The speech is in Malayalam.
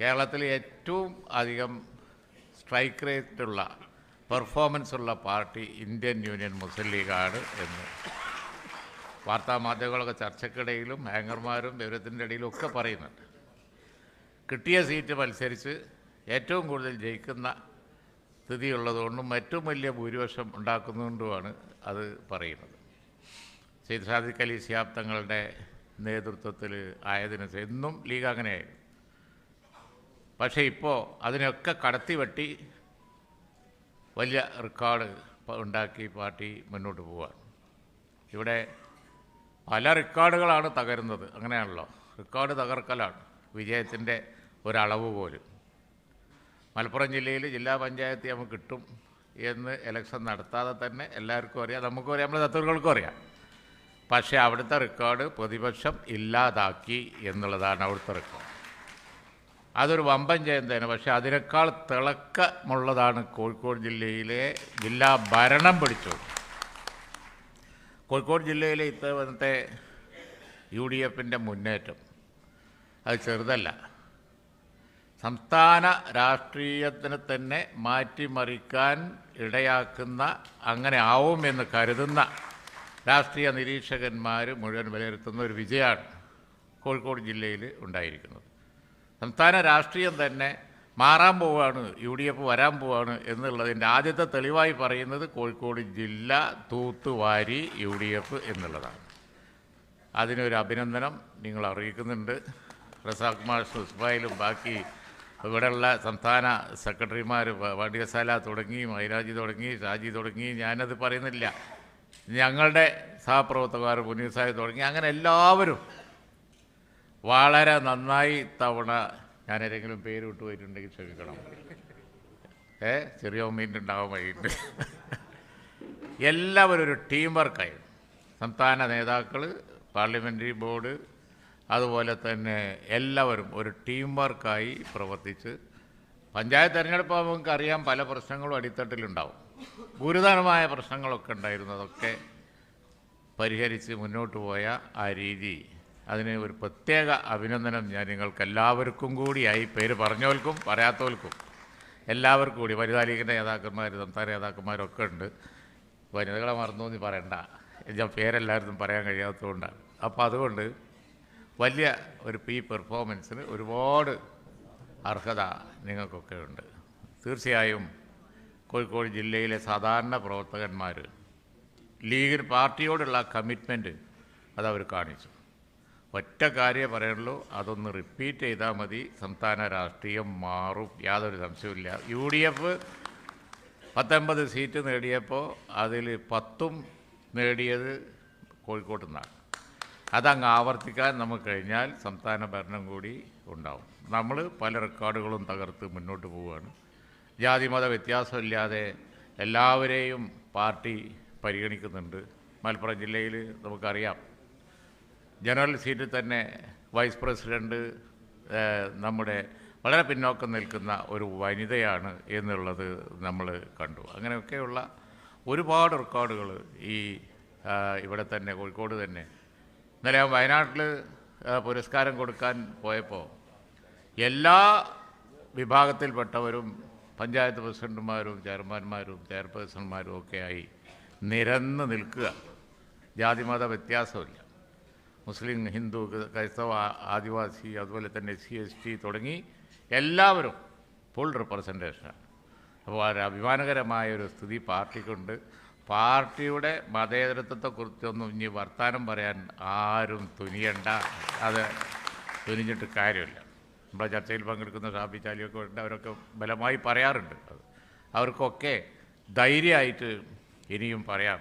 കേരളത്തിൽ ഏറ്റവും അധികം സ്ട്രൈക്ക് റേറ്റുള്ള പെർഫോമൻസ് ഉള്ള പാർട്ടി ഇന്ത്യൻ യൂണിയൻ മുസ്ലിം ലീഗാണ് എന്ന് വാർത്താമാധ്യമങ്ങളൊക്കെ ചർച്ചയ്ക്കിടയിലും ഹാങ്ങർമാരും വിവരത്തിൻ്റെ ഇടയിലും ഒക്കെ പറയുന്നുണ്ട്. കിട്ടിയ സീറ്റ് മത്സരിച്ച് ഏറ്റവും കൂടുതൽ ജയിക്കുന്ന സ്ഥിതിയുള്ളതുകൊണ്ടും ഏറ്റവും വലിയ ഭൂരിപക്ഷം ഉണ്ടാക്കുന്നതുകൊണ്ടുമാണ് അത് പറയുന്നത്. സെയ്ദ് സാദിഖ് അലി ശിഹാബ് തങ്ങളുടെ നേതൃത്വത്തിൽ ആയതിനു എന്നും ലീഗ് അങ്ങനെയായിരുന്നു. പക്ഷേ ഇപ്പോൾ അതിനൊക്കെ കടത്തിവെട്ടി വലിയ റെക്കോർഡ് ഉണ്ടാക്കി പാർട്ടി മുന്നോട്ട് പോവുകയാണ്. ഇവിടെ പല റെക്കോർഡുകളാണ് തകരുന്നത്. അങ്ങനെയാണല്ലോ, റെക്കോർഡ് തകർക്കലാണ് വിജയത്തിൻ്റെ ഒരളവ് പോലും. മലപ്പുറം ജില്ലയിൽ ജില്ലാ പഞ്ചായത്ത് നമുക്ക് കിട്ടും എന്ന് ഇലക്ഷൻ നടത്താതെ തന്നെ എല്ലാവർക്കും അറിയാം, നമുക്കും അറിയാം, നമ്മുടെ തത്വങ്ങൾക്കും അറിയാം. പക്ഷേ അവിടുത്തെ റെക്കോർഡ് പ്രതിപക്ഷം ഇല്ലാതാക്കി എന്നുള്ളതാണ് അവിടുത്തെ റെക്കോർഡ്. അതൊരു വമ്പൻ ജയന്തയാണ്. പക്ഷേ അതിനേക്കാൾ തിളക്കമുള്ളതാണ് കോഴിക്കോട് ജില്ലയിലെ ജില്ലാ ഭരണം പിടിച്ചു. കോഴിക്കോട് ജില്ലയിലെ ഇത്തവണത്തെ UDF മുന്നേറ്റം അത് ചെറുതല്ല. സംസ്ഥാന രാഷ്ട്രീയത്തിന് തന്നെ മാറ്റിമറിക്കാൻ ഇടയാക്കുന്ന, അങ്ങനെ ആവുമെന്ന് കരുതുന്ന രാഷ്ട്രീയ നിരീക്ഷകന്മാർ മുഴുവൻ വിലയിരുത്തുന്ന ഒരു വിജയമാണ് കോഴിക്കോട് ജില്ലയിൽ ഉണ്ടായിരിക്കുന്നത്. സംസ്ഥാന രാഷ്ട്രീയം തന്നെ മാറാൻ പോവുകയാണ്, UDF വരാൻ പോവുകയാണ് എന്നുള്ളതിൻ്റെ ആദ്യത്തെ തെളിവായി പറയുന്നത് കോഴിക്കോട് ജില്ല തൂത്തുവാരി UDF എന്നുള്ളതാണ്. അതിനൊരു അഭിനന്ദനം നിങ്ങൾ അറിയിക്കുന്നുണ്ട്. റസാഖ് മാഷ്, ഉസ്മായിലും ബാക്കി ഇവിടെയുള്ള സംസ്ഥാന സെക്രട്ടറിമാർ, വടിയസാല തുടങ്ങി, മൈരാജി തുടങ്ങി, ഷാജി തുടങ്ങി, ഞാനത് പറയുന്നില്ല, ഞങ്ങളുടെ സഹപ്രവർത്തകർ മുനീർ സാഹിബ് തുടങ്ങി, അങ്ങനെ എല്ലാവരും വളരെ നന്നായി തവണ, ഞാനേതെങ്കിലും പേര് വിട്ടുപോയിട്ടുണ്ടെങ്കിൽ ക്ഷമിക്കണം, ചെറിയ മീൻ്റെ ഉണ്ടാവാൻ വഴിയുണ്ട്. എല്ലാവരും ഒരു ടീം വർക്കായി, സംസ്ഥാന നേതാക്കൾ, പാർലമെൻ്ററി ബോർഡ്, അതുപോലെ തന്നെ എല്ലാവരും ഒരു ടീം വർക്കായി പ്രവർത്തിച്ച്, പഞ്ചായത്ത് തെരഞ്ഞെടുപ്പ് നമുക്കറിയാം പല പ്രശ്നങ്ങളും അടിത്തട്ടിലുണ്ടാവും, ഗുരുതരമായ പ്രശ്നങ്ങളൊക്കെ ഉണ്ടായിരുന്നു, അതൊക്കെ പരിഹരിച്ച് മുന്നോട്ട് പോയ ആ രീതി, അതിന് ഒരു പ്രത്യേക അഭിനന്ദനം ഞാൻ നിങ്ങൾക്ക് എല്ലാവർക്കും കൂടിയായി, പേര് പറഞ്ഞവർക്കും പറയാത്തവർക്കും എല്ലാവർക്കും കൂടി, വനിതാ ലീഗിൻ്റെ നേതാക്കന്മാർ, സംസ്ഥാന നേതാക്കന്മാരൊക്കെ ഉണ്ട്. വനിതകളെ മറന്നോന്ന് പറയണ്ട, ഞാൻ പേരെല്ലാവരും പറയാൻ കഴിയാത്തതുകൊണ്ടാണ്. അപ്പോൾ അതുകൊണ്ട് വലിയ ഒരു പെർഫോമൻസിന് ഒരുപാട് അർഹത നിങ്ങൾക്കൊക്കെ ഉണ്ട്. തീർച്ചയായും കോഴിക്കോട് ജില്ലയിലെ സാധാരണ പ്രവർത്തകന്മാർ ലീഗ് പാർട്ടിയോടുള്ള കമ്മിറ്റ്മെൻറ്റ് അതവർ കാണിച്ചു. ഒറ്റ കാര്യമേ പറയുള്ളൂ, അതൊന്ന് റിപ്പീറ്റ് ചെയ്താൽ മതി, സംസ്ഥാന രാഷ്ട്രീയം മാറും, യാതൊരു സംശയവുമില്ല. UDF 19 സീറ്റ് നേടിയപ്പോൾ അതിൽ 10 നേടിയത് കോഴിക്കോട്ട് നിന്നാണ്. അതങ്ങ് ആവർത്തിക്കാൻ നമുക്ക് കഴിഞ്ഞാൽ സംസ്ഥാന ഭരണം കൂടി ഉണ്ടാവും. നമ്മൾ പല റെക്കോർഡുകളും തകർത്ത് മുന്നോട്ട് പോവുകയാണ്. ജാതിമത വ്യത്യാസമില്ലാതെ എല്ലാവരെയും പാർട്ടി പരിഗണിക്കുന്നുണ്ട്. മലപ്പുറം ജില്ലയിൽ നമുക്കറിയാം, ജനറൽ സീറ്റിൽ തന്നെ വൈസ് പ്രസിഡൻറ്റ് നമ്മുടെ വളരെ പിന്നോക്കം നിൽക്കുന്ന ഒരു വനിതയാണ് എന്നുള്ളത് നമ്മൾ കണ്ടു. അങ്ങനെയൊക്കെയുള്ള ഒരുപാട് റെക്കോർഡുകൾ ഈ ഇവിടെ തന്നെ കോഴിക്കോട് തന്നെ. ഇന്നലെ വയനാട്ടിൽ പുരസ്കാരം കൊടുക്കാൻ പോയപ്പോൾ എല്ലാ വിഭാഗത്തിൽപ്പെട്ടവരും പഞ്ചായത്ത് പ്രസിഡന്റുമാരും ചെയർമാന്മാരും ചെയർപേഴ്സൺമാരും ഒക്കെയായി നിരന്ന് നിൽക്കുക. ജാതിമത വ്യത്യാസമില്ല, മുസ്ലിം, ഹിന്ദു, ക്രൈസ്തവ, ആദിവാസി, അതുപോലെ തന്നെ SC/ST തുടങ്ങി എല്ലാവരും ഫുൾ റിപ്രസെൻറ്റേഷനാണ്. അപ്പോൾ ഒരു അഭിമാനകരമായൊരു സ്ഥിതി പാർട്ടിക്കുണ്ട്. പാർട്ടിയുടെ മതേതരത്വത്തെക്കുറിച്ചൊന്നും ഇനി വർത്തമാനം പറയാൻ ആരും തുനിയണ്ട, അത് തുനിഞ്ഞിട്ട് കാര്യമില്ല. നമ്മുടെ ചർച്ചയിൽ പങ്കെടുക്കുന്ന ഷാഫി ചാലിയൊക്കെ ഉണ്ട്, അവരൊക്കെ ബലമായി പറയാറുണ്ട്. അവർക്കൊക്കെ ധൈര്യമായിട്ട് ഇനിയും പറയാം.